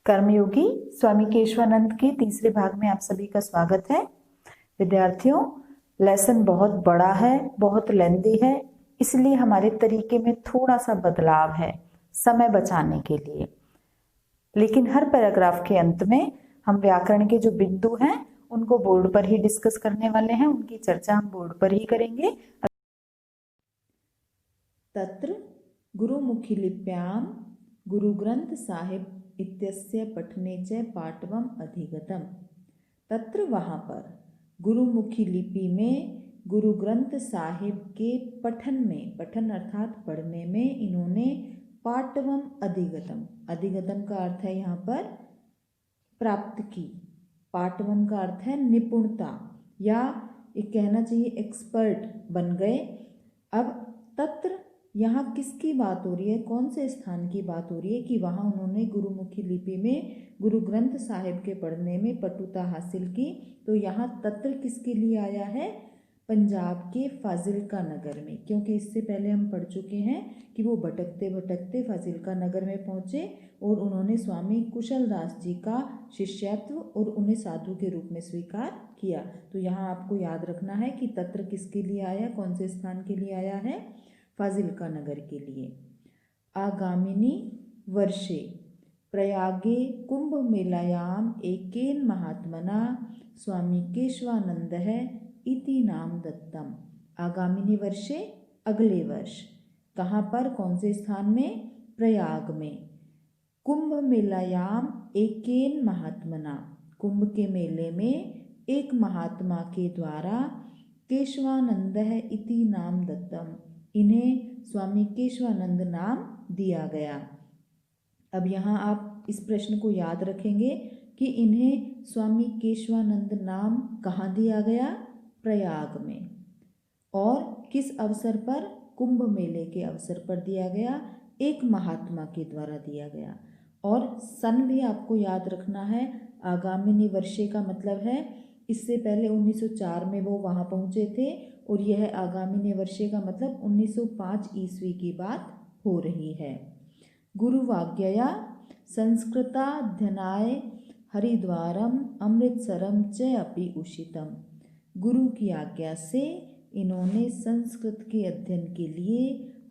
कर्मयोगी स्वामी केशवानंद के तीसरे भाग में आप सभी का स्वागत है। विद्यार्थियों, लेसन बहुत बड़ा है, बहुत लेंदी है, इसलिए हमारे तरीके में थोड़ा सा बदलाव है समय बचाने के लिए। लेकिन हर पैराग्राफ के अंत में हम व्याकरण के जो बिंदु हैं उनको बोर्ड पर ही डिस्कस करने वाले हैं, उनकी चर्चा हम बोर्ड पर ही करेंगे। तत्र गुरुमुखी लिप्यां गुरुग्रंथ साहिब इत्यस्य पठने च पाठवम अधिगतम। तत्र वहाँ पर गुरुमुखी लिपि में गुरु ग्रंथ साहिब के पठन में, पठन अर्थात पढ़ने में इन्होंने पाठवम अधिगतम, अधिगतम का अर्थ है यहाँ पर प्राप्त की, पाठवम का अर्थ है निपुणता या एक कहना चाहिए एक्सपर्ट बन गए। अब तत्र यहाँ किसकी बात हो रही है, कौन से स्थान की बात हो रही है कि वहाँ उन्होंने गुरुमुखी लिपि में गुरु ग्रंथ साहिब के पढ़ने में पटुता हासिल की। तो यहाँ तत्र किसके लिए आया है, पंजाब के फाजिलका नगर में, क्योंकि इससे पहले हम पढ़ चुके हैं कि वो भटकते भटकते फाजिलका नगर में पहुँचे और उन्होंने स्वामी कुशलदास जी का शिष्यत्व और उन्हें साधु के रूप में स्वीकार किया। तो यहाँ आपको याद रखना है कि तत्र किसके लिए आया, कौन से स्थान के लिए आया है, फाजिलका नगर के लिए। आगामिनी वर्षे प्रयागे कुंभ मेलायाम एकेन महात्मना स्वामी केशवानंदः इति नाम दत्तम। आगामिनी वर्षे अगले वर्ष, कहाँ पर, कौन से स्थान में, प्रयाग में। कुंभ मेलायाम एकेन महात्मना, कुंभ के मेले में एक महात्मा के द्वारा केशवानंदः इति नाम दत्तम, इन्हें स्वामी केशवानंद नाम दिया गया। अब यहाँ आप इस प्रश्न को याद रखेंगे कि इन्हें स्वामी केशवानंद नाम कहाँ दिया गया, प्रयाग में, और किस अवसर पर, कुंभ मेले के अवसर पर दिया गया, एक महात्मा के द्वारा दिया गया। और सन भी आपको याद रखना है, आगामिनी वर्षे का मतलब है इससे पहले 1904 में वो वहाँ पहुँचे थे, और यह आगामिनी वर्षे का मतलब 1905 ईस्वी की बात हो रही है। गुरुवाज्ञया संस्कृताध्ययनाय हरिद्वारम अमृतसरम च अपि उषितम। गुरु की आज्ञा से इन्होंने संस्कृत के अध्ययन के लिए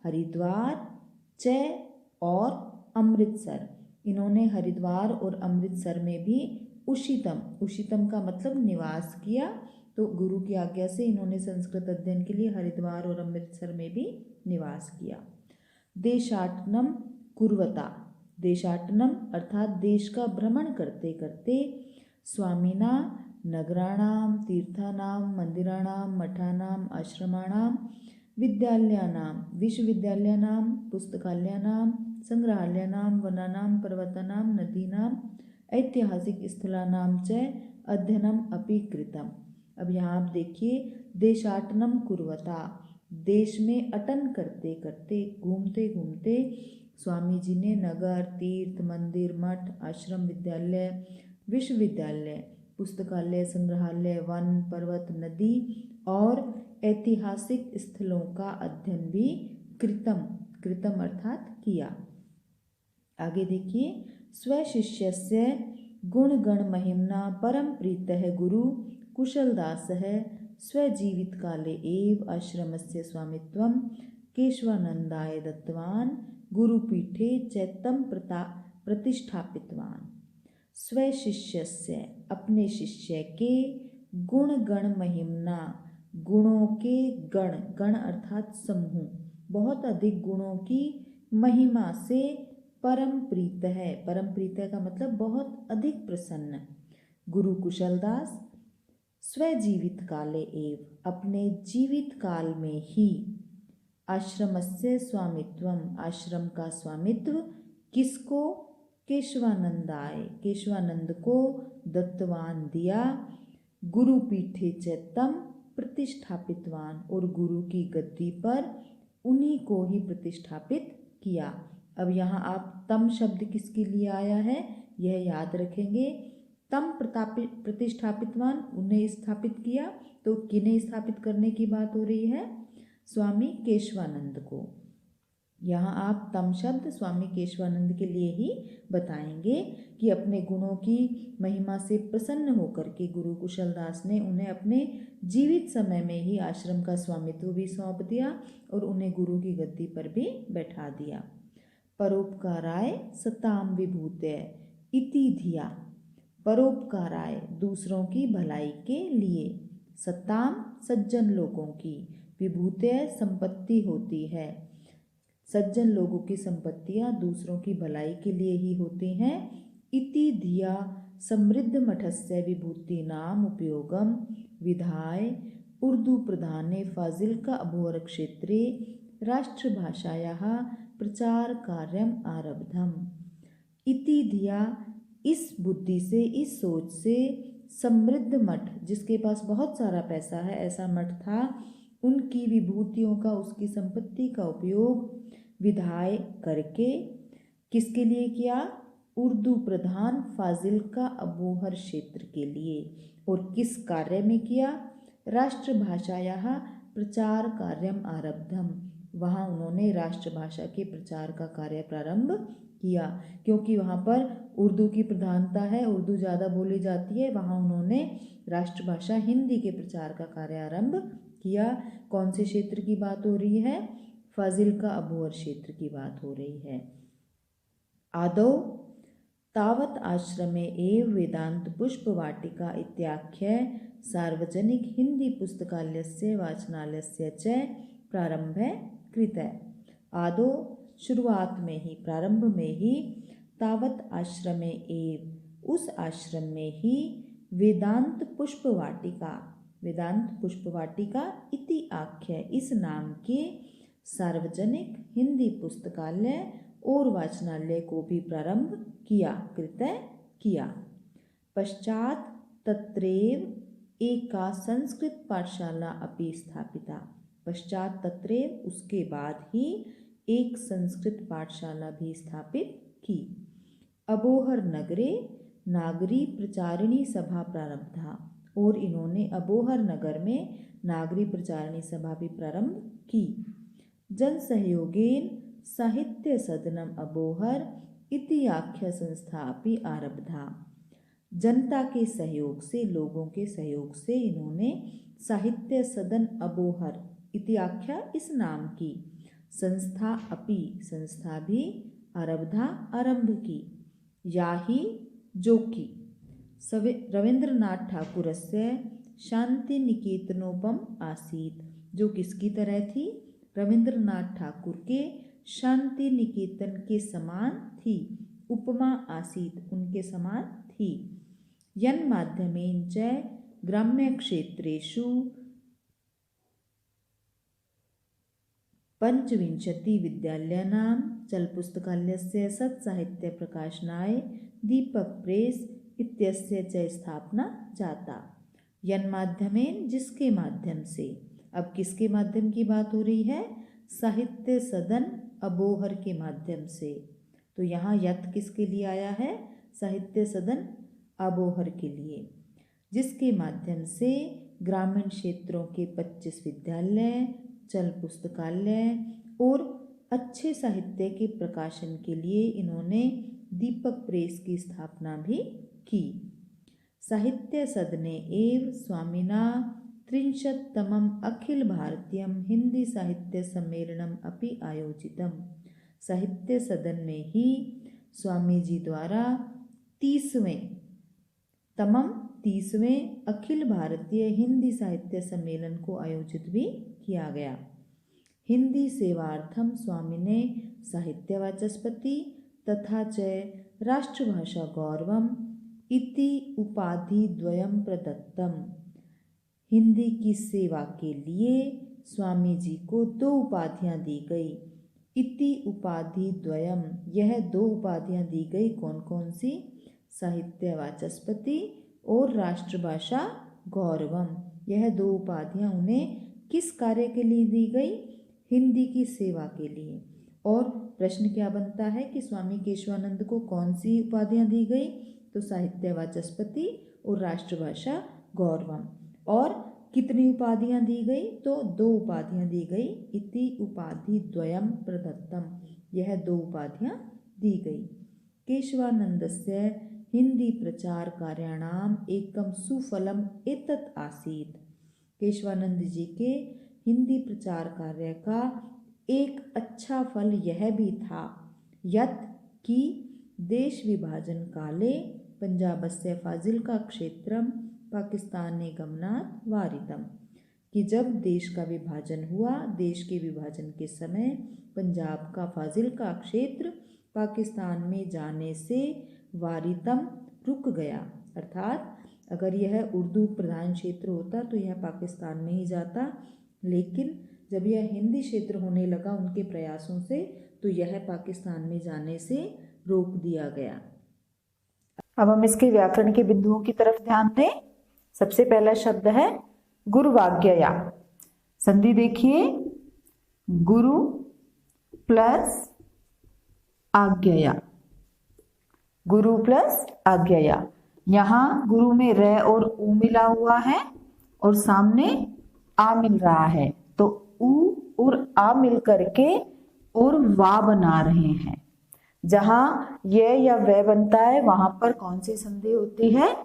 हरिद्वार, च और अमृतसर, इन्होंने हरिद्वार और अमृतसर में भी उषितम, उषितम का मतलब निवास किया। तो गुरु की आज्ञा से इन्होंने संस्कृत अध्ययन के लिए हरिद्वार और अमृतसर में भी निवास किया। देशाटनम कुर्वता, देशाटनम अर्थात देश का भ्रमण करते करते, स्वामिना नगराणाम तीर्थानाम मंदिराणाम मठानाम आश्रमाणाम विद्यालयानाम विश्वविद्यालयानाम पुस्तकालयानाम संग्रहालयानाम वनानाम पर्वतानाम नदीनाम ऐतिहासिक स्थलानाम च अध्ययनम अपि कृतम। अब यहाँ आप देखिए, देशाटनम कुर्वता, देश में अटन करते करते, घूमते घूमते स्वामी जी ने नगर, तीर्थ, मंदिर, मठ, आश्रम, विद्यालय, विश्वविद्यालय, पुस्तकालय, संग्रहालय, वन, पर्वत, नदी और ऐतिहासिक स्थलों का अध्ययन भी कृतम, कृतम अर्थात किया। आगे देखिए, स्वशिष्यस्य गुणगण महिम्ना परम प्रीतः गुरु कुशलदासः स्वजीवित काले एव आश्रमस्य स्वामित्वं केशवानंदाय दत्तवान् गुरुपीठे च तं प्रतिष्ठापितवान्। स्वशिष्यस्य, अपने शिष्य के, गुणगण महिम्ना, गुणों के गण, गण अर्थात समूह, बहुत अधिक गुणों की महिमा से, परम प्रीत है, परम प्रीत का मतलब बहुत अधिक प्रसन्न, गुरु कुशलदास स्वजीवित काले एव, अपने जीवित काल में ही, आश्रमस्य स्वामित्वम, आश्रम का स्वामित्व किसको, केशवानंदाय, केशवानंद को, दत्तवान दिया, गुरुपीठे च तं प्रतिष्ठापितवान, और गुरु की गद्दी पर उन्हीं को ही प्रतिष्ठापित किया। अब यहाँ आप तम शब्द किसके लिए आया है, यह याद रखेंगे। तम प्रतिष्ठापितवान, उन्हें स्थापित किया, तो किन्हें स्थापित करने की बात हो रही है, स्वामी केशवानंद को। यहाँ आप तम शब्द स्वामी केशवानंद के लिए ही बताएंगे कि अपने गुणों की महिमा से प्रसन्न होकर के गुरु कुशलदास ने उन्हें अपने जीवित समय में ही आश्रम का स्वामित्व भी सौंप दिया और उन्हें गुरु की गद्दी पर भी बैठा दिया। परोपकाराय सताम विभूतय इति धिया, परोपकाराय दूसरों की भलाई के लिए, सताम सज्जन लोगों की, विभूतय संपत्ति होती है, सज्जन लोगों की संपत्तियां दूसरों की भलाई के लिए ही होती हैं। इति धिया समृद्ध मठस्य विभूति नाम उपयोगम विधाय उर्दू प्रधाने फाजिल्का अबोहर क्षेत्रे राष्ट्रभाषायाः प्रचार कार्यम आरब्धम। इति धिया इस बुद्धि से, इस सोच से, समृद्ध मठ जिसके पास बहुत सारा पैसा है ऐसा मठ था, उनकी विभूतियों का, उसकी संपत्ति का उपयोग विधाय करके किसके लिए किया? उर्दू प्रधान फाजिल्का अबोहर क्षेत्र के लिए। और किस कार्य में किया? राष्ट्रभाषायाः प्रचार कार्यम आरब्धम, वहाँ उन्होंने राष्ट्रभाषा के प्रचार का कार्य प्रारंभ किया, क्योंकि वहाँ पर उर्दू की प्रधानता है, उर्दू ज़्यादा बोली जाती है। वहाँ उन्होंने राष्ट्रभाषा हिंदी के प्रचार का कार्य आरंभ किया। कौन से क्षेत्र की बात हो रही है? फाजिल्का अबोहर क्षेत्र की बात हो रही है। आदौ तावत आश्रमे एव वेदांत पुष्प वाटिका इत्याख्य सार्वजनिक हिंदी पुस्तकालयस्य वाचनालयस्य च प्रारंभः कृतः। आदौ शुरुआत में ही, प्रारंभ में ही, तावत आश्रमे एव उस आश्रम में ही, वेदांत पुष्प वाटिका, वेदांत पुष्प वाटिका इति आख्य इस नाम के सार्वजनिक हिंदी पुस्तकालय और वाचनालय को भी प्रारंभ किया, कृतः किया। पश्चात तत्रैव एका संस्कृत पाठशाला अपि स्थापिता, पश्चात तत्रैव उसके बाद ही एक संस्कृत पाठशाला भी स्थापित की। अबोहर नगरे नागरी प्रचारिणी सभा प्रारब्धा, और इन्होंने अबोहर नगर में नागरी प्रचारिणी सभा भी प्रारंभ की। जन सहयोगेन साहित्य सदनम अबोहर इति आख्य संस्था अपि आरब्धा, जनता के सहयोग से, लोगों के सहयोग से इन्होंने साहित्य सदन अबोहर इति आख्या इस नाम की संस्था अपि संस्था भी आरब्धा आरंभ की। या ही जो कि रविंद्रनाथ ठाकुरस्य शांति निकेतनोपम आसीत, जो किसकी तरह थी? रविंद्रनाथ ठाकुर के शांति निकेतन के समान थी। उपमा आसीत उनके समान थी। यन माध्यमेन च ग्राम्य क्षेत्रेषु पंचविंशति विद्यालयानां चल पुस्तकालयस्य सत्साहित्य प्रकाशनाय दीपक प्रेस इत्यस्य च स्थापना जाता। यन माध्यमेन जिसके माध्यम से, अब किसके माध्यम की बात हो रही है? साहित्य सदन अबोहर के माध्यम से। तो यहाँ यत किसके लिए आया है? साहित्य सदन अबोहर के लिए, जिसके माध्यम से ग्रामीण क्षेत्रों के 25 विद्यालय, चल पुस्तकालय और अच्छे साहित्य के प्रकाशन के लिए इन्होंने दीपक प्रेस की स्थापना भी की। साहित्य सदने एव स्वामिना 33तमम् अखिल भारतीयम हिंदी साहित्य सम्मेलनम अपि आयोजितम, साहित्य सदन में ही स्वामी जी द्वारा 30वें अखिल भारतीय हिंदी साहित्य सम्मेलन को आयोजित भी किया गया। हिंदी सेवार्थम स्वामी ने साहित्य वाचस्पति तथा च राष्ट्रभाषा गौरवम इति उपाधि द्वयम प्रदत्तम, हिंदी की सेवा के लिए स्वामी जी को 2 उपाधियां दी गई। इति उपाधि द्वयम, यह 2 उपाधियां दी गई। कौन कौन सी? साहित्य वाचस्पति और राष्ट्रभाषा गौरवम। यह 2 उपाधियां उन्हें किस कार्य के लिए दी गई? हिंदी की सेवा के लिए। और प्रश्न क्या बनता है कि स्वामी केशवानंद को कौन सी उपाधियां दी गई? तो साहित्य वाचस्पति और राष्ट्रभाषा गौरवम। और कितनी उपाधियां दी गई? तो 2 उपाधियां दी गई। इति उपाधि द्वयम प्रदत्तम, यह 2 उपाधियां दी गई। केशवानंदस्य हिंदी प्रचार कार्याणाम एकम सुफलम एतत् आसीत्। केशवानंद जी के हिंदी प्रचार कार्य का एक अच्छा फल यह भी था यत् कि देश विभाजन काले पंजाबस्य फाजिल्का क्षेत्रम पाकिस्ताने गमनात् वारितम, कि जब देश का विभाजन हुआ, देश के विभाजन के समय पंजाब का फाजिल्का क्षेत्र पाकिस्तान में जाने से वारितम रुक गया। अर्थात अगर यह उर्दू प्रधान क्षेत्र होता तो यह पाकिस्तान में ही जाता, लेकिन जब यह हिंदी क्षेत्र होने लगा उनके प्रयासों से, तो यह पाकिस्तान में जाने से रोक दिया गया। अब हम इसके व्याकरण के बिंदुओं की तरफ ध्यान दें। सबसे पहला शब्द है गुरुवाज्ञया। संधि देखिए, गुरु प्लस आज्ञया, गुरु प्लस आज्ञया। यहाँ गुरु में र और उ मिला हुआ है और सामने आ मिल रहा है, तो उ और आ मिल करके और वा बना रहे हैं। जहां ये या वह बनता है वहां पर कौन सी संधि होती है?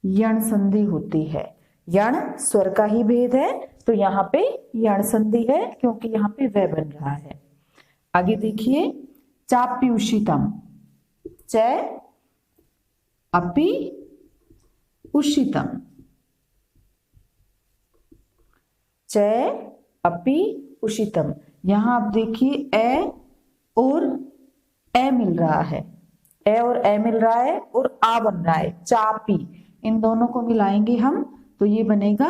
यण संधि होती है। यण स्वर का ही भेद है, तो यहाँ पे यण संधि है क्योंकि यहाँ पे वह बन रहा है। आगे देखिए, चाप्युषितम, च अपि उषितम, च अपि उषितम। यहां आप देखिए ए और ए मिल रहा है, ए और ए मिल रहा है और आ बन रहा है, चापी। इन दोनों को मिलाएंगे हम तो ये बनेगा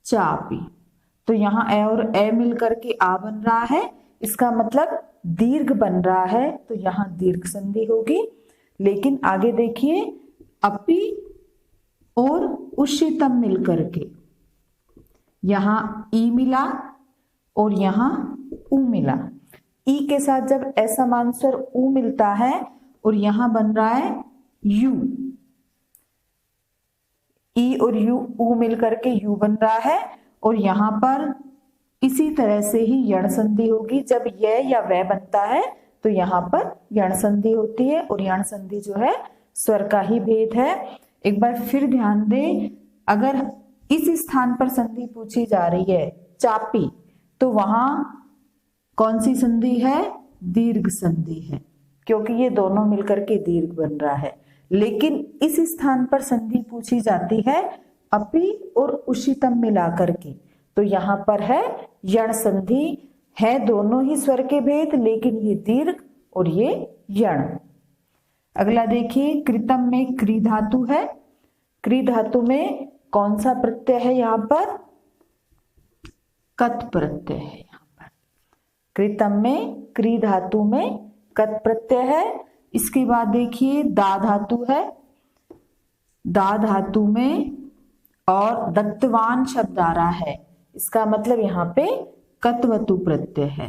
चापी। तो यहाँ ए और ए मिल करके आ बन रहा है, इसका मतलब दीर्घ बन रहा है, तो यहाँ दीर्घ संधि होगी। लेकिन आगे देखिए, अपि और उषितम मिल करके यहाँ ई मिला और यहाँ उ मिला। ई के साथ जब असमान स्वर उ मिलता है और यहाँ बन रहा है यू, ई और यू, उ मिल करके यू बन रहा है। और यहाँ पर इसी तरह से ही यण संधि होगी। जब यह या वह बनता है तो यहाँ पर यण संधि होती है, और यण संधि जो है स्वर का ही भेद है। एक बार फिर ध्यान दें, अगर इस स्थान पर संधि पूछी जा रही है चापी, तो वहां कौन सी संधि है? दीर्घ संधि है, क्योंकि ये दोनों मिलकर के दीर्घ बन रहा है। लेकिन इस स्थान पर संधि पूछी जाती है अपि और उषितम मिलाकर के, तो यहाँ पर है यण संधि। है दोनों ही स्वर के भेद, लेकिन ये दीर्घ और ये यण। अगला देखिए, कृतम में क्री धातु है। क्री धातु में कौन सा प्रत्यय है? यहाँ पर कत प्रत्यय है। यहाँ पर कृतम में क्री धातु में कत प्रत्यय है। इसके बाद देखिए, दा धातु है। दा धातु में और दत्तवान शब्द आ रहा है, इसका मतलब यहाँ पे कत्वतु प्रत्यय है।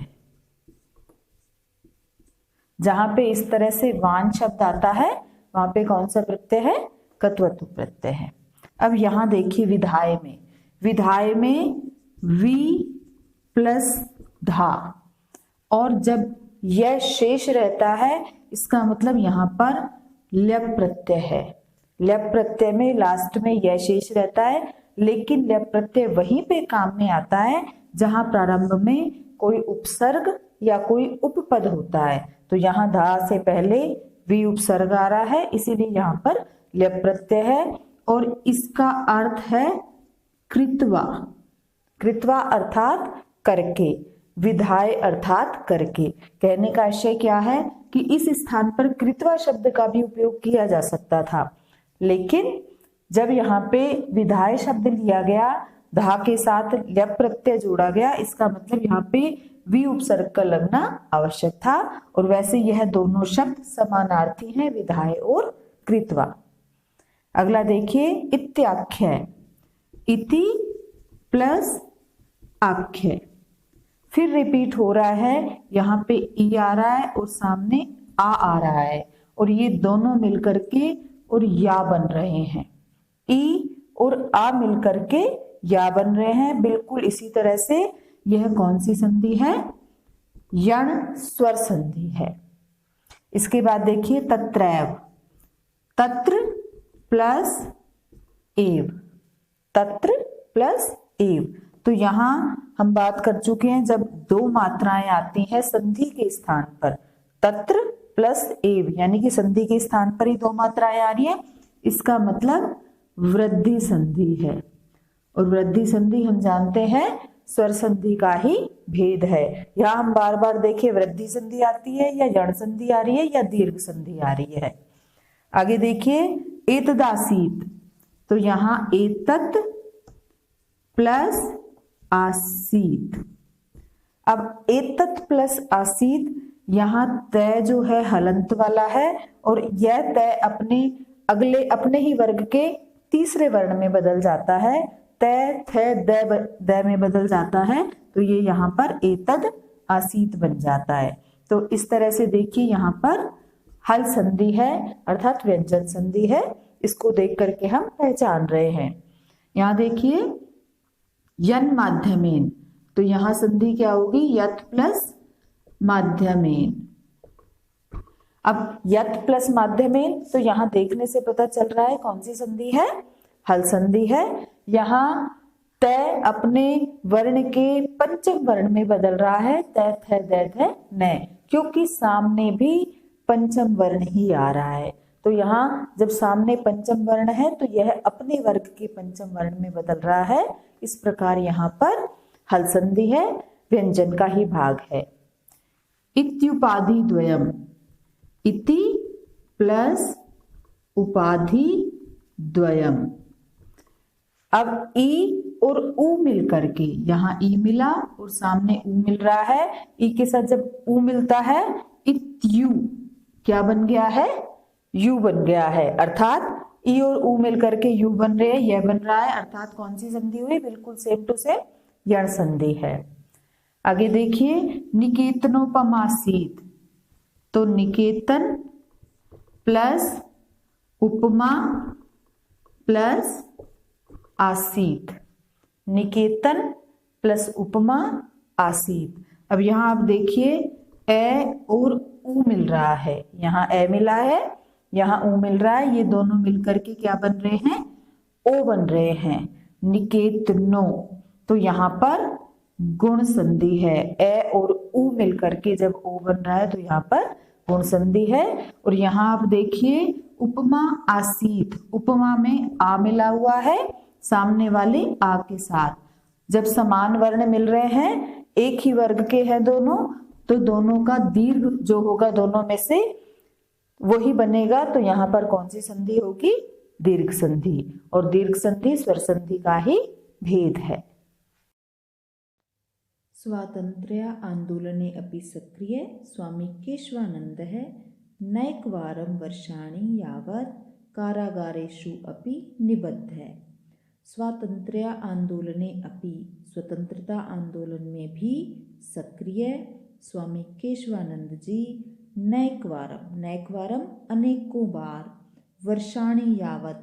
जहां पे इस तरह से वान शब्द आता है वहां पे कौन सा प्रत्यय है? कत्वतु प्रत्यय है। अब यहां देखिए, विधाय में, विधाय में वी प्लस धा, और जब यह शेष रहता है इसका मतलब यहाँ पर ल्यप प्रत्यय है। ल्यप प्रत्यय में लास्ट में यह शेष रहता है, लेकिन ल्यप प्रत्यय वहीं पे काम में आता है जहां प्रारंभ में कोई उपसर्ग या कोई उपपद होता है। तो यहाँ धा से पहले वी उपसर्ग आ रहा है, इसीलिए यहाँ पर ल्यप प्रत्यय है। और इसका अर्थ है कृत्वा। कृत्वा अर्थात करके, विधाय अर्थात करके। कहने का आशय क्या है कि इस स्थान पर कृत्वा शब्द का भी उपयोग किया जा सकता था, लेकिन जब यहाँ पे विधाय शब्द लिया गया, धा के साथ ल्यप प्रत्यय जोड़ा गया, इसका मतलब यहाँ पे वी उपसर्ग का लगना आवश्यक था। और वैसे यह दोनों शब्द समानार्थी हैं, विधाय और कृत्वा। अगला देखिए, इत्याख्य। इति प्लस आख्य, फिर रिपीट हो रहा है। यहाँ पे ई आ रहा है और सामने आ रहा है, और ये दोनों मिलकर के और या बन रहे हैं। ई और आ मिलकर के या बन रहे हैं। बिल्कुल इसी तरह से यह कौन सी संधि है? यण स्वर संधि है। इसके बाद देखिए तत्रैव, तत्र प्लस एव, तत्र प्लस एव। तो यहां हम बात कर चुके हैं जब दो मात्राएं आती हैं संधि के स्थान पर, तत्र प्लस एव यानी कि संधि के स्थान पर ही दो मात्राएं आ रही है, इसका मतलब वृद्धि संधि है। और वृद्धि संधि हम जानते हैं स्वर संधि का ही भेद है। यहां हम बार बार देखें वृद्धि संधि आती है या यण संधि आ रही है या दीर्घ संधि आ रही है। आगे देखिए एतदासीत, तो यहां एतत् प्लस आसीत। अब एतत् प्लस आसीत, यहां तय जो है हलंत वाला है और यह तय अपने ही वर्ग के तीसरे वर्ण में बदल जाता है, तय थ द में बदल जाता है, तो ये यहाँ पर एतद आसीत बन जाता है। तो इस तरह से देखिए यहाँ पर हल संधि है अर्थात व्यंजन संधि है, इसको देख करके हम पहचान रहे हैं। यहाँ देखिए यन माध्यमेन, तो यहाँ संधि क्या होगी? यत प्लस माध्यमेन। अब यत प्लस माध्यमेन, तो यहाँ देखने से पता चल रहा है कौन सी संधि है? हल संधि है। यहाँ तय अपने वर्ण के पंचम वर्ण में बदल रहा है, तय थ द थ न, क्योंकि सामने भी पंचम वर्ण ही आ रहा है। तो यहाँ जब सामने पंचम वर्ण है तो यह अपने वर्ग के पंचम वर्ण में बदल रहा है। इस प्रकार यहाँ पर हल संधि है, व्यंजन का ही भाग है। इत्युपाधि द्वयम, इति प्लस उपाधि द्वयम। अब ई और उ मिल करके, यहाँ ई मिला और सामने उ मिल रहा है, ई के साथ जब उ मिलता है इत्यु क्या बन गया है? यू बन गया है। अर्थात ई और उ मिल करके यू बन रहे हैं, यह बन रहा है, अर्थात कौन सी संधि हुई? बिल्कुल सेम टू सेम यण संधि है। आगे देखिए निकेतनोपमासीत, तो निकेतन प्लस उपमा प्लस आसीत, निकेतन प्लस उपमा आसीत। अब यहाँ आप देखिए ए और उ मिल रहा है, यहाँ ए मिला है, यहाँ उ मिल रहा है, ये दोनों मिलकर के क्या बन रहे हैं? ओ बन रहे हैं, निकेतनो। तो यहाँ पर गुण संधि है, ए और उ मिलकर के जब ओ बन रहा है तो यहाँ पर गुण संधि है। और यहाँ आप देखिए उपमा आसीत, उपमा में आ मिला हुआ है सामने वाले आ के साथ। जब समान वर्ण मिल रहे हैं, एक ही वर्ग के हैं दोनों, तो दोनों का दीर्घ जो होगा दोनों में से वही बनेगा। तो यहाँ पर कौन सी संधि होगी? दीर्घ संधि। और दीर्घ संधि स्वर संधि का ही भेद है। स्वातंत्र्य आंदोलने अपि सक्रिय स्वामी केशवानंदः नैकवारं वर्षाणि यावत् कारागारेषु अपि निबद्धः। स्वातंत्र्य आंदोलने अपि, स्वतंत्रता आंदोलन में भी सक्रिय स्वामी केशवानंद जी नैकवारम, नैकवारम अनेकों बार, वर्षाणि यावत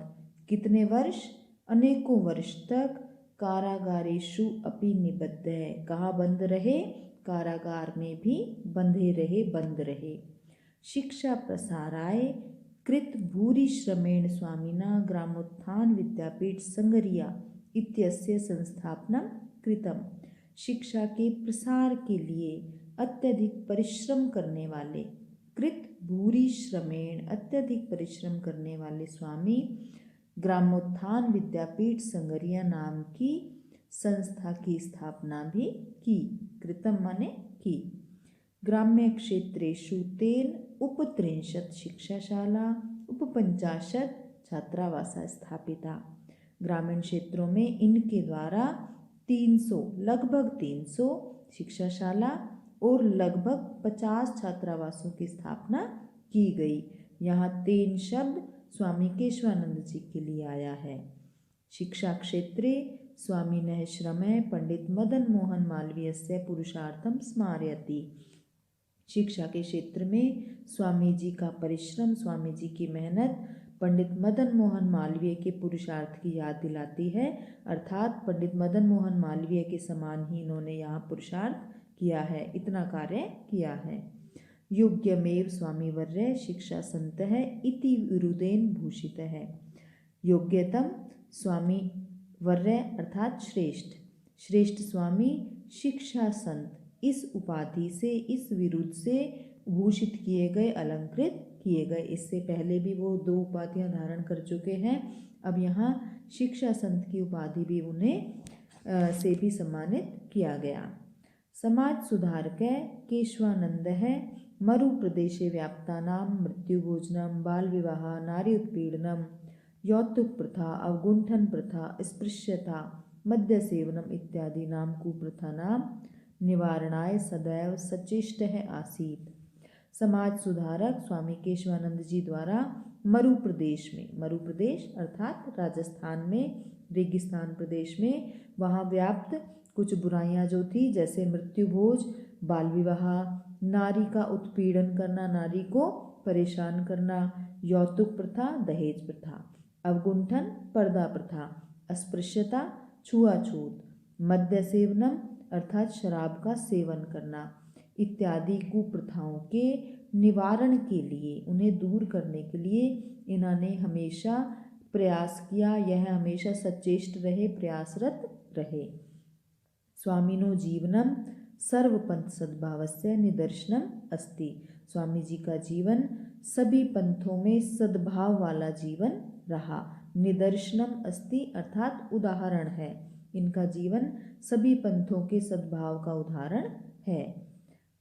कितने वर्ष? अनेकों वर्ष तक, कारागारेषु अपि निबद्ध है, कहाँ बंद रहे? कारागार में भी बंधे रहे, बंद रहे। शिक्षा प्रसाराय कृत भूरि श्रमेण स्वामिना ग्रामोत्थान विद्यापीठ संगरिया इत्यस्य संस्थापनम कृतम। शिक्षा के प्रसार के लिए अत्यधिक परिश्रम करने वाले, कृत भूरि श्रमेण अत्यधिक परिश्रम करने वाले स्वामी ग्रामोत्थान विद्यापीठ संगरिया नाम की संस्था की स्थापना भी की। कृतम माने की। ग्राम्य क्षेत्रेषु तेन उपत्रिंशत् शिक्षाशाला उपपंचाशत् छात्रावासा स्थापिता। ग्रामीण क्षेत्रों में इनके द्वारा 300, लगभग 300 शिक्षाशाला और लगभग 50 छात्रावासों की स्थापना की गई। यहाँ 3 शब्द स्वामी केशवानंद जी के लिए आया है। शिक्षा क्षेत्रे स्वामिनः श्रमः पंडित मदन मोहन मालवीयस्य पुरुषार्थम स्मारयति। शिक्षा के क्षेत्र में स्वामी जी का परिश्रम, स्वामी जी की मेहनत पंडित मदन मोहन मालवीय के पुरुषार्थ की याद दिलाती है, अर्थात पंडित मदन मोहन मालवीय के समान ही इन्होंने यहाँ पुरुषार्थ किया है, इतना कार्य किया है। योग्यमेव स्वामीवर्य शिक्षा संत है इति विरुदेन भूषित है। योग्यतम स्वामी वर्य अर्थात श्रेष्ठ, श्रेष्ठ स्वामी शिक्षा संत इस उपाधि से, इस विरुद्ध से भूषित किए गए, अलंकृत किए गए। इससे पहले भी वो 2 उपाधियां धारण कर चुके हैं, अब यहाँ शिक्षा संत की उपाधि भी उन्हें से भी सम्मानित किया गया। समाज सुधारक केशवानंद है मरु प्रदेशे व्याप्तानां मृत्युभोजनम बाल विवाह नारी उत्पीड़नम यौतुक प्रथा अवगुंठन प्रथा स्पृश्यता मद्य सेवनम इत्यादि नाम कुप्रथानां निवारणाय सदैव सचेष्ट है आसीत। समाज सुधारक स्वामी केशवानंद जी द्वारा मरु प्रदेश में, मरु प्रदेश अर्थात राजस्थान में रेगिस्तान प्रदेश में, वहाँ व्याप्त कुछ बुराइयां जो थी, जैसे मृत्युभोज, बाल विवाह, नारी का उत्पीड़न करना, नारी को परेशान करना, यौतुक प्रथा, दहेज प्रथा, अवगुंठन, पर्दा प्रथा, अस्पृश्यता, छुआछूत, मद्य सेवनम अर्थात शराब का सेवन करना इत्यादि कुप्रथाओं के निवारण के लिए, उन्हें दूर करने के लिए इन्होंने हमेशा प्रयास किया, यह हमेशा सचेष्ट रहे, प्रयासरत रहे। स्वामिनो जीवनम सर्वपंथ सद्भावस्य निदर्शनम अस्ति। स्वामी जी का जीवन सभी पंथों में सद्भाव वाला जीवन रहा। निदर्शनम अस्ति अर्थात उदाहरण है, इनका जीवन सभी पंथों के सद्भाव का उदाहरण है।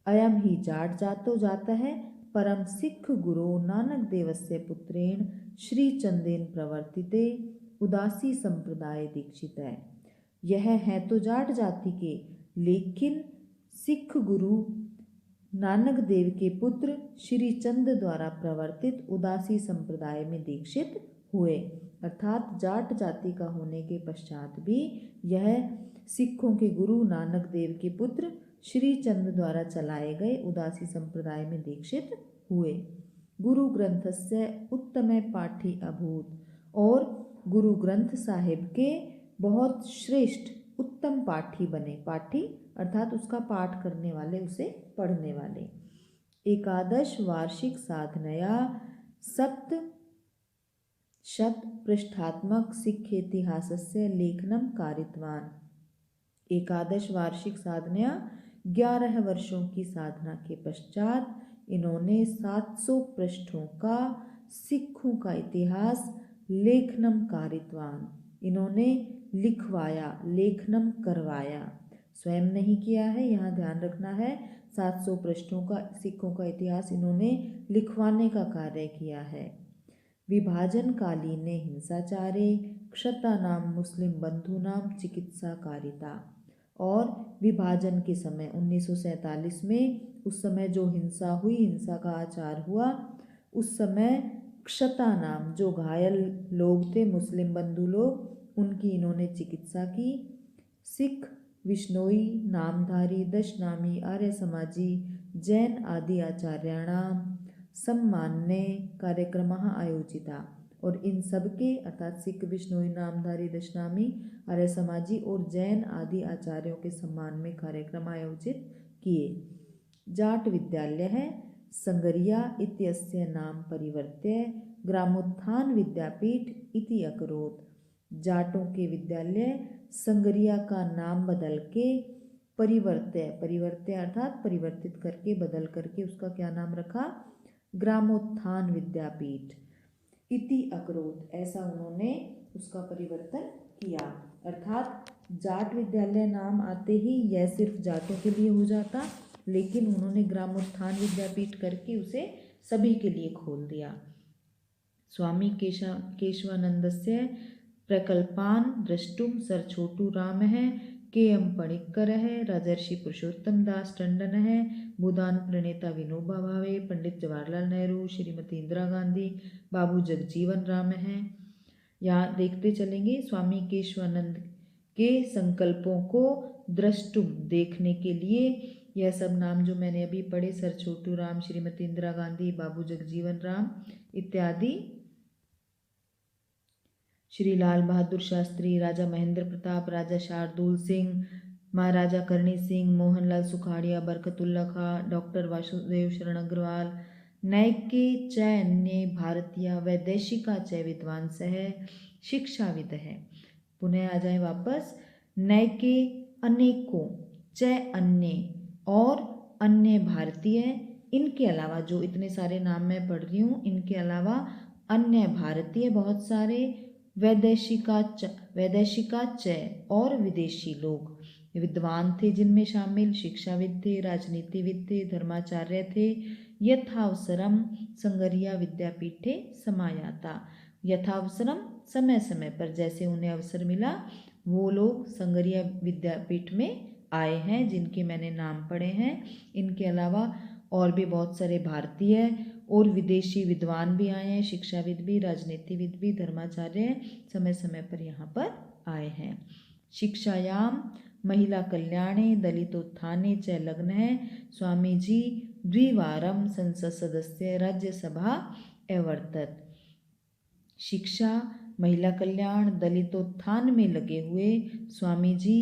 अयम ही जाट जातो जाता है परम सिख गुरु नानक देवस्य पुत्रेण श्री चंदेन प्रवर्तिते उदासी संप्रदाय दीक्षित है। यह है तो जाट जाति के, लेकिन सिख गुरु नानक देव के पुत्र श्री चंद द्वारा प्रवर्तित उदासी संप्रदाय में दीक्षित हुए, अर्थात जाट जाति का होने के पश्चात भी यह सिखों के गुरु नानक देव के पुत्र श्री चंद द्वारा चलाए गए उदासी संप्रदाय में दीक्षित हुए। गुरु ग्रंथस्य उत्तम पाठी अभूत, और गुरु ग्रंथ साहिब के बहुत श्रेष्ठ उत्तम पाठी बने। पाठी अर्थात उसका पाठ करने वाले, उसे पढ़ने वाले। एकादश वार्षिक साधनया सप्त शत पृष्ठात्मक सिख इतिहासस्य लेखनम कारितवान। एकादश वार्षिक साधनया 11 वर्षों की साधना के पश्चात इन्होंने 700 पृष्ठों का सिखों का इतिहास लेखनम कारितवान, इन्होंने लिखवाया, लेखनम करवाया, स्वयं नहीं किया है, यहाँ ध्यान रखना है। 700 पृष्ठों का सिखों का इतिहास इन्होंने लिखवाने का कार्य किया है। विभाजन कालीने हिंसाचारे क्षतानाम मुस्लिम बंधुनाम चिकित्सा कारिता, और विभाजन के समय 1947 में, उस समय जो हिंसा हुई, हिंसा का आचार हुआ, उस समय क्षता नाम जो घायल लोग थे, मुस्लिम बंधु लोग, उनकी इन्होंने चिकित्सा की। सिख, विष्णोई, नामधारी, दशनामी, आर्य समाजी, जैन आदि आचार्याणाम सम्मान्य कार्यक्रमः आयोजिता, और इन सब के अर्थात सिख, विष्णोई, नामधारी, दशनामी, आर्य समाजी और जैन आदि आचार्यों के सम्मान में कार्यक्रम आयोजित किए। जाट विद्यालय है संगरिया इत्यस्य नाम परिवर्त्य ग्रामोत्थान विद्यापीठ इति अकरोत्। जाटों के विद्यालय संगरिया का नाम बदल के परिवर्त्य, परिवर्त्य अर्थात परिवर्तित करके, बदल करके उसका क्या नाम रखा, ग्रामोत्थान विद्यापीठ इति अकरोत्, ऐसा उन्होंने उसका परिवर्तन किया। अर्थात जाट विद्यालय नाम आते ही यह सिर्फ जाटों के लिए हो जाता, लेकिन उन्होंने ग्रामोत्थान विद्यापीठ करके उसे सभी के लिए खोल दिया। स्वामी केशवानंदस्य प्रकल्पान द्रष्टुम सर छोटू राम है, के.एम. पणिक्कर है, राजर्षि पुरुषोत्तम दास टंडन है, भूदान प्रणेता विनोबा भावे, पंडित जवाहरलाल नेहरू, श्रीमती इंदिरा गांधी, बाबू जगजीवन राम है। यहाँ देखते चलेंगे स्वामी केशवानंद के संकल्पों को द्रष्टुम देखने के लिए, यह सब नाम जो मैंने अभी पढ़े, सर छोटू राम, श्रीमती इंदिरा गांधी, बाबू जगजीवन राम इत्यादि, श्री लाल बहादुर शास्त्री, राजा महेंद्र प्रताप, राजा शार्दुल सिंह, महाराजा करणी सिंह, मोहनलाल सुखाड़िया, बरकतुल्ला खां, डॉक्टर वासुदेव शरण अग्रवाल, नैके च अन्य भारतीय वैदेशिका च विद्वांस है, शिक्षाविद है। पुनः आ जाए वापस, नैके अनेकों, च अन्य और अन्य भारतीय, इनके अलावा जो इतने सारे नाम मैं पढ़ रही हूँ, इनके अलावा अन्य भारतीय बहुत सारे, वैदेशिका च और विदेशी लोग विद्वान थे, जिनमें शामिल शिक्षाविद थे, राजनीतिविद थे, धर्माचार्य थे। यथावसरम संगरिया विद्यापीठे समायाता, यथावसरम समय समय पर जैसे उन्हें अवसर मिला वो लोग संगरिया विद्यापीठ में आए हैं, जिनके मैंने नाम पढ़े हैं। इनके अलावा और भी बहुत सारे भारतीय और विदेशी विद्वान भी आए हैं, शिक्षाविद भी, राजनीतिविद भी, धर्माचार्य समय समय पर यहाँ पर आए हैं। शिक्षायाम महिला कल्याणे दलितोत्थाने च लग्न है, स्वामी जी द्विवारम संसद सदस्य राज्यसभा अवर्तत। शिक्षा, महिला कल्याण, दलितोत्थान में लगे हुए स्वामी जी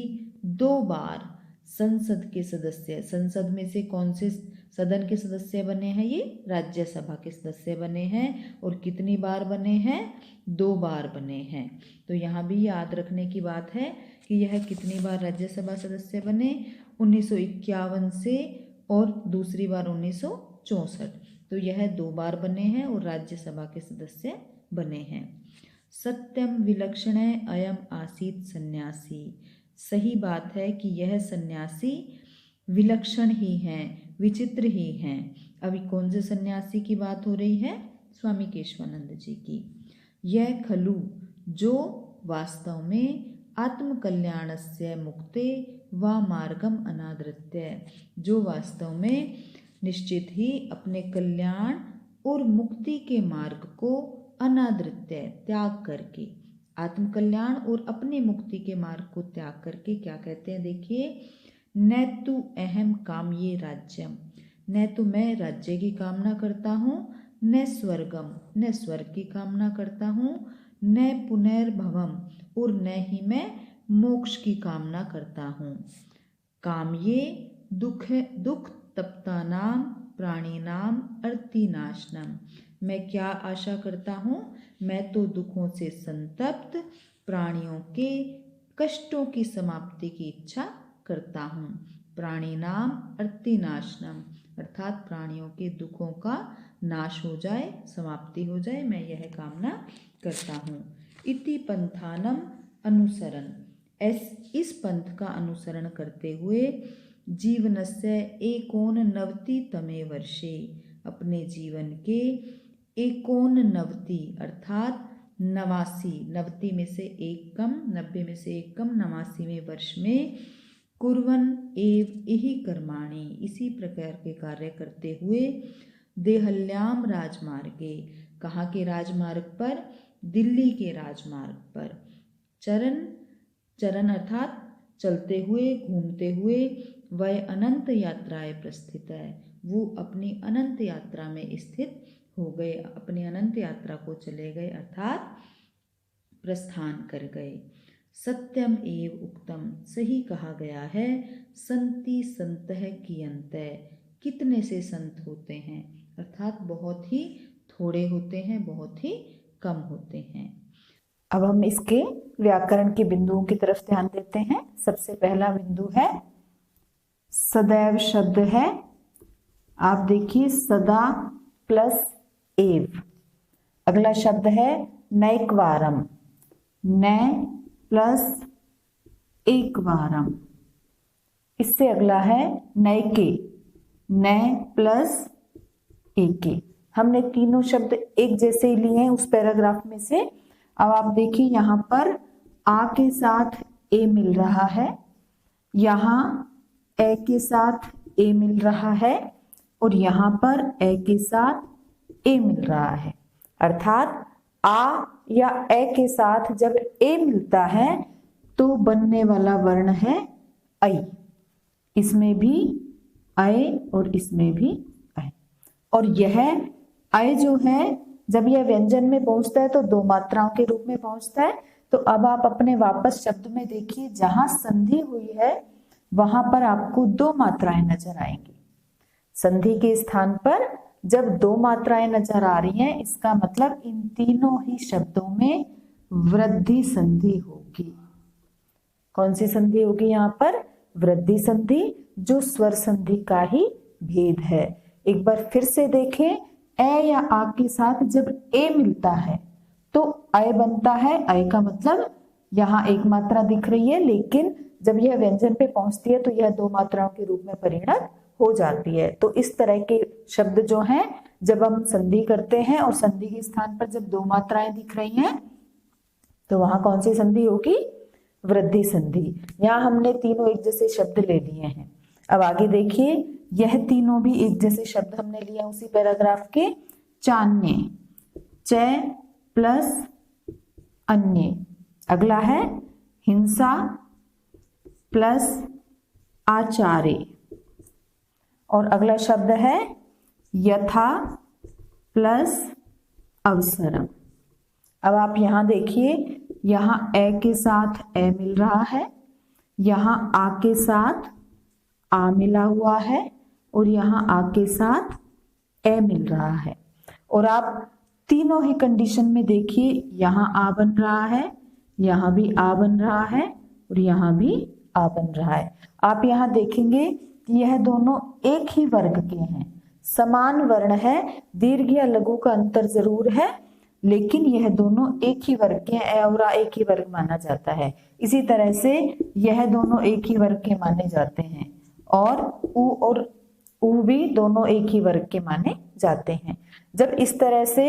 2 बार संसद के सदस्य, संसद में से कौन से सदन के सदस्य बने हैं? ये राज्यसभा के सदस्य बने हैं। और कितनी बार बने हैं? 2 बार बने हैं। तो यहाँ भी याद रखने की बात है कि यह कितनी बार राज्यसभा सदस्य बने, 1951 से और दूसरी बार 1964। तो यह 2 बार बने हैं और राज्यसभा के सदस्य बने हैं। सत्यम विलक्षण अयम आसीत सन्यासी, सही बात है कि यह सन्यासी विलक्षण ही हैं, विचित्र ही हैं। अभी कौन से सन्यासी की बात हो रही है? स्वामी केशवानंद जी की। यह खलु, जो वास्तव में आत्मकल्याणस्य मुक्ते व मार्गम अनादृत्य, जो वास्तव में निश्चित ही अपने कल्याण और मुक्ति के मार्ग को अनादृत्य त्याग करके, आत्मकल्याण और अपनी मुक्ति के मार्ग को त्याग करके क्या कहते हैं? देखिए, न तु अहम कामये राज्यम, न तो मैं राज्य की कामना करता हूँ, न स्वर्गम, न स्वर्ग की कामना करता हूँ, न पुनर्भवम और न ही मैं मोक्ष की कामना करता हूँ। कामये दुख तप्तानाम प्राणीनाम अर्तिनाशनम, मैं क्या आशा करता हूँ? मैं तो दुखों से संतप्त प्राणियों के कष्टों की समाप्ति की इच्छा करता हूँ। प्राणीनाम अर्तिनाशनम, अर्थात प्राणियों के दुखों का नाश हो जाए, समाप्ति हो जाए, मैं यह कामना करता हूँ। इति पंथानम अनुसरण, इस पंथ का अनुसरण करते हुए जीवनस्य 89तमे वर्षे, अपने जीवन के 89 अर्थात 89, 90 में से 1 कम, 90 में से 1 कम, 89वें वर्ष में कुर्वन एव इहि कर्माणि, इसी प्रकार के कार्य करते हुए देहल्याम राजमार्गे, कहाँ के राजमार्ग पर? दिल्ली के राजमार्ग पर। चरण अर्थात चलते हुए, घूमते हुए, वह अनंत यात्राएं प्रस्थित है, वो अपनी अनंत यात्रा में स्थित हो गए, अपनी अनंत यात्रा को चले गए अर्थात प्रस्थान कर गए। सत्यम एव उक्तम, सही कहा गया है। संति संतः कियंतः, कितने से संत होते हैं? अर्थात बहुत ही थोड़े होते हैं, बहुत ही कम होते हैं। अब हम इसके व्याकरण के बिंदुओं की तरफ ध्यान देते हैं। सबसे पहला बिंदु है सदैव शब्द है, आप देखिए सदा प्लस एव। अगला शब्द है नैकवारम, नै प्लस एकवारम। इससे अगला है नैके, नै प्लस एके। हमने तीनों शब्द एक जैसे ही लिए हैं उस पैराग्राफ में से। अब आप देखिए यहाँ पर आ के साथ ए मिल रहा है, यहाँ ए के साथ ए मिल रहा है और यहाँ पर ए के साथ ए मिल रहा है। अर्थात आ या ए के साथ जब ए मिलता है तो बनने वाला वर्ण है ऐ। इसमें भी ऐ और इसमें भी ऐ। और यह ऐ जो है जब यह व्यंजन में पहुंचता है तो दो मात्राओं के रूप में पहुंचता है। तो अब आप अपने वापस शब्द में देखिए, जहां संधि हुई है वहां पर आपको दो मात्राएं नजर आएंगी। संधि के स्थान पर जब दो मात्राएं नजर आ रही हैं, इसका मतलब इन तीनों ही शब्दों में वृद्धि संधि होगी। कौन सी संधि होगी यहाँ पर? वृद्धि संधि, जो स्वर संधि का ही भेद है। एक बार फिर से देखें, ए या आ के साथ जब ए मिलता है तो अय बनता है। अय का मतलब यहाँ एक मात्रा दिख रही है, लेकिन जब यह व्यंजन पे पहुंचती है तो यह दो मात्राओं के रूप में परिणत हो जाती है। तो इस तरह के शब्द जो हैं, जब हम संधि करते हैं और संधि के स्थान पर जब दो मात्राएं दिख रही हैं तो वहां कौन सी संधि होगी? वृद्धि संधि। यहाँ हमने तीनों एक जैसे शब्द ले लिए हैं। अब आगे देखिए, यह तीनों भी एक जैसे शब्द हमने लिए उसी पैराग्राफ के। चान्य, च प्लस अन्य। अगला है हिंसा प्लस आचार्य। और अगला शब्द है यथा प्लस अवसरम। अब आप यहां देखिए, यहाँ ए के साथ ए मिल रहा है, यहाँ आ के साथ आ मिला हुआ है और यहाँ आ के साथ ए मिल रहा है। और आप तीनों ही कंडीशन में देखिए, यहाँ आ बन रहा है, यहाँ भी आ बन रहा है और यहाँ भी आ बन रहा है। आप यहाँ देखेंगे कि यह दोनों एक ही वर्ग के हैं, समान वर्ण है, दीर्घ या लघु का अंतर जरूर है, लेकिन यह दोनों एक ही वर्ग के हैं। ए और आ एक ही वर्ग माना जाता है। इसी तरह से यह दोनों एक ही वर्ग के माने जाते हैं और उ और उ भी दोनों एक ही वर्ग के माने जाते हैं। जब इस तरह से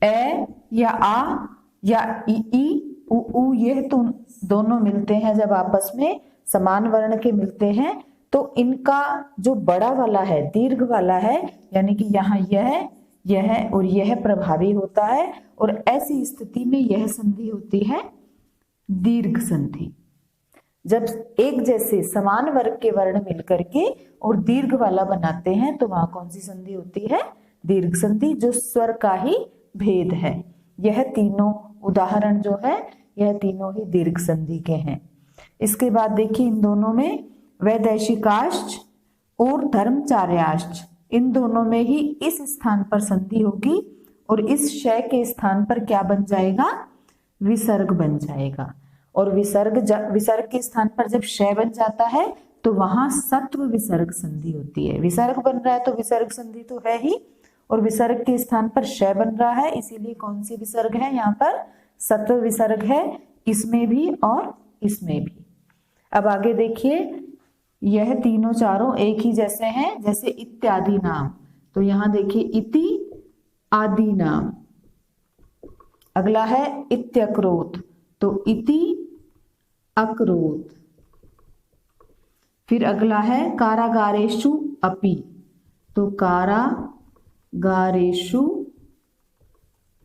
ए या आ या ई उ यह तो दोनों मिलते हैं, जब आपस में समान वर्ण के मिलते हैं तो इनका जो बड़ा वाला है, दीर्घ वाला है, यानी कि यहाँ यह और यह प्रभावी होता है और ऐसी स्थिति में यह संधि होती है दीर्घ संधि। जब एक जैसे समान वर्ग के वर्ण मिलकर के और दीर्घ वाला बनाते हैं तो वहां कौन सी संधि होती है? दीर्घ संधि, जो स्वर का ही भेद है। यह तीनों उदाहरण जो है, यह तीनों ही दीर्घ संधि के हैं। इसके बाद देखिए, इन दोनों में वैदेशिकाश्च और धर्मचार्याश्च, इन दोनों में ही इस स्थान पर संधि होगी और इस शय के स्थान पर क्या बन जाएगा? विसर्ग बन जाएगा। और विसर्ग के स्थान पर जब शय बन जाता है तो वहां सत्व विसर्ग संधि होती है। विसर्ग बन रहा है तो विसर्ग संधि तो है ही, और विसर्ग के स्थान पर शय बन रहा है, इसीलिए कौन सी विसर्ग है यहाँ पर? सत्व विसर्ग है, इसमें भी और इसमें भी। अब आगे देखिए, यह तीनों चारों एक ही जैसे हैं, जैसे इत्यादि नाम। तो यहां देखिए, इति आदि नाम। अगला है इत्यक्रोध, तो इति अक्रोध। फिर अगला है कारागारेषु अपि, तो कारागारेषु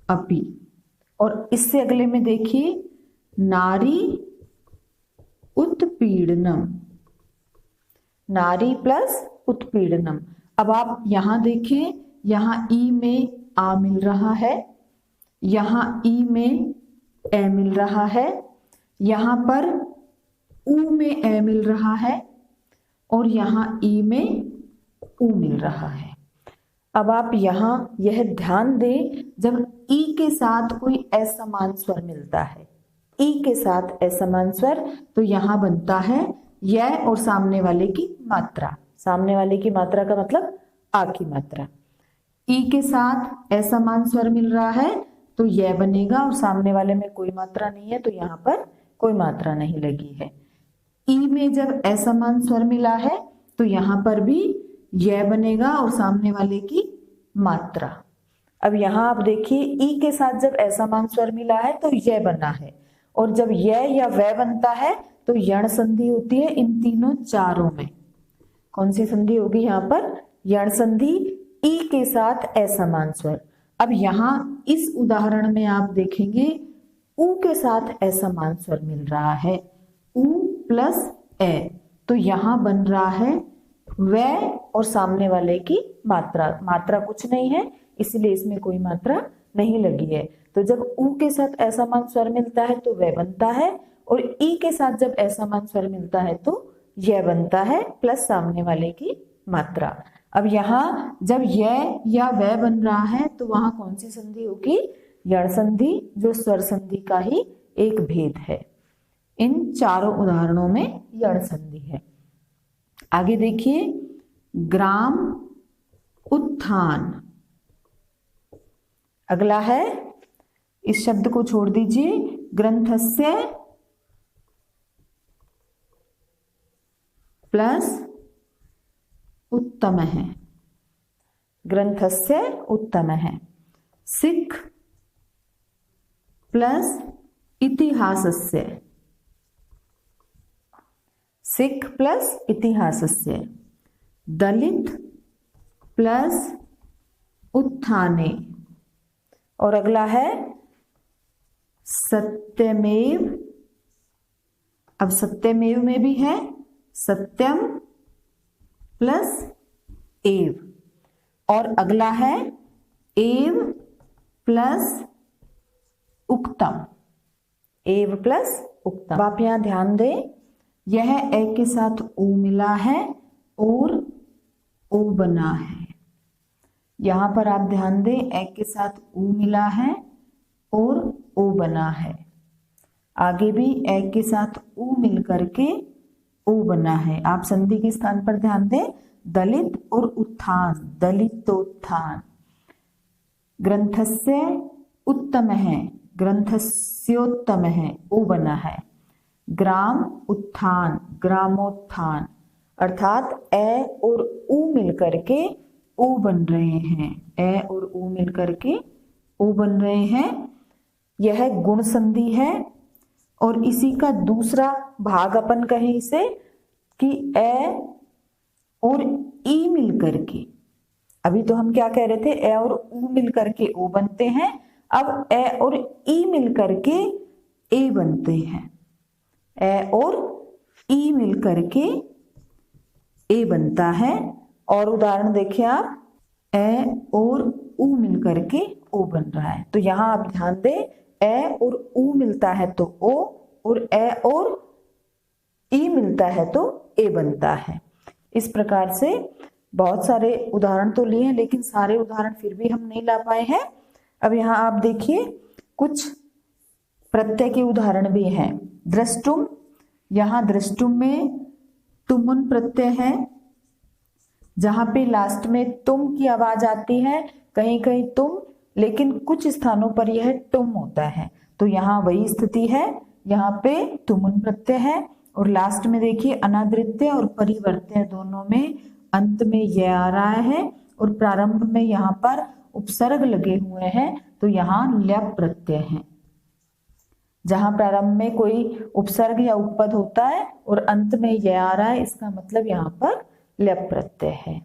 अपि। और इससे अगले में देखिए, नारी उत्पीड़नम, नारी प्लस उत्पीड़नम। अब आप यहां देखें, यहां ई में आ मिल रहा है, यहां ई में ए मिल रहा है, यहां पर उ में ए मिल रहा है और यहां ई में उ मिल रहा है। अब आप यहां यह ध्यान दें, जब ई के साथ कोई असमान स्वर मिलता है, ई के साथ असमान स्वर, तो यहां बनता है यह और सामने वाले की मात्रा। सामने वाले की मात्रा का मतलब आ की मात्रा। ई के साथ असमान स्वर मिल रहा है तो यह बनेगा और सामने वाले में कोई मात्रा नहीं है तो यहाँ पर कोई मात्रा नहीं लगी है। ई में जब असमान स्वर मिला है तो यहाँ पर भी यह बनेगा और सामने वाले की मात्रा। अब यहाँ आप देखिए, ई के साथ जब असमान स्वर मिला है तो यह बना है, और जब यह या वह बनता है तो यण संधि होती है इन तीनों चारों में। कौन सी संधि होगी यहाँ पर? यण संधि, ई के साथ असमान स्वर। अब यहाँ इस उदाहरण में आप देखेंगे, उ के साथ असमान स्वर मिल रहा है, उ प्लस ए, तो यहाँ बन रहा है वह और सामने वाले की मात्रा। मात्रा कुछ नहीं है, इसलिए इसमें कोई मात्रा नहीं लगी है। तो जब उ के साथ असमान स्वर मिलता है तो वह बनता है, और ई के साथ जब असमान स्वर मिलता है तो यह बनता है, प्लस सामने वाले की मात्रा। अब यहाँ जब यह या वह बन रहा है तो वहां कौन सी संधि होगी? यण संधि, जो स्वर संधि का ही एक भेद है। इन चारों उदाहरणों में यण संधि है। आगे देखिए, ग्राम उत्थान। अगला है, इस शब्द को छोड़ दीजिए, ग्रंथस्य प्लस उत्तम है, ग्रंथस्य उत्तम है। सिख प्लस इतिहासस्य, सिख प्लस इतिहासस्य। दलित प्लस उत्थाने। और अगला है सत्यमेव। अब सत्यमेव में भी है सत्यम प्लस एव, और अगला है एव प्लस उक्तम, एव प्लस उक्तम। आप यहां ध्यान दें, यह ए के साथ ऊ मिला है और ओ बना है। यहां पर आप ध्यान दें, ए के साथ ऊ मिला है और ओ बना है। आगे भी ए के साथ ऊ मिल करके ओ बना है। आप संधि के स्थान पर ध्यान दें, दलित और उत्थान, दलितोत्थान। ग्रंथस्य उत्तम है, ग्रंथस्योत्तम है, ओ बना है। ग्राम उत्थान, ग्रामोत्थान, अर्थात ए और ऊ मिलकर के ओ बन रहे हैं, ए और ऊ मिलकर के ओ बन रहे हैं। यह गुण संधि है, और इसी का दूसरा भाग अपन कहें इसे कि ए और ई मिलकर के, अभी तो हम क्या कह रहे थे, ए और ऊ मिलकर के ओ बनते हैं, अब ए और ई मिलकर के ए बनते हैं, ए और ई मिलकर के ए बनता है। और उदाहरण देखिए आप, ए और ऊ मिलकर के ओ बन रहा है। तो यहां आप ध्यान दें, ए और ऊ मिलता है तो ओ, और ए और ई मिलता है तो ए बनता है। इस प्रकार से बहुत सारे उदाहरण तो लिए हैं, लेकिन सारे उदाहरण फिर भी हम नहीं ला पाए हैं। अब यहाँ आप देखिए, कुछ प्रत्यय के उदाहरण भी हैं। द्रष्टुम, यहाँ द्रष्टुम में तुमुन प्रत्यय है, जहां पे लास्ट में तुम की आवाज आती है, कहीं कहीं तुम, लेकिन कुछ स्थानों पर यह तुम होता है। तो यहाँ वही स्थिति है, यहाँ पे तुमुन प्रत्यय है, और लास्ट में देखिए अनादृत्य और परिवर्त्य दोनों में अंत में यह आ रहा है, और प्रारंभ में यहाँ पर उपसर्ग लगे हुए हैं, तो यहाँ ल्यप प्रत्यय है। जहां प्रारंभ में कोई उपसर्ग या उपपद होता है और अंत में यह आ रहा है, इसका मतलब यहाँ पर ल्यप प्रत्यय है।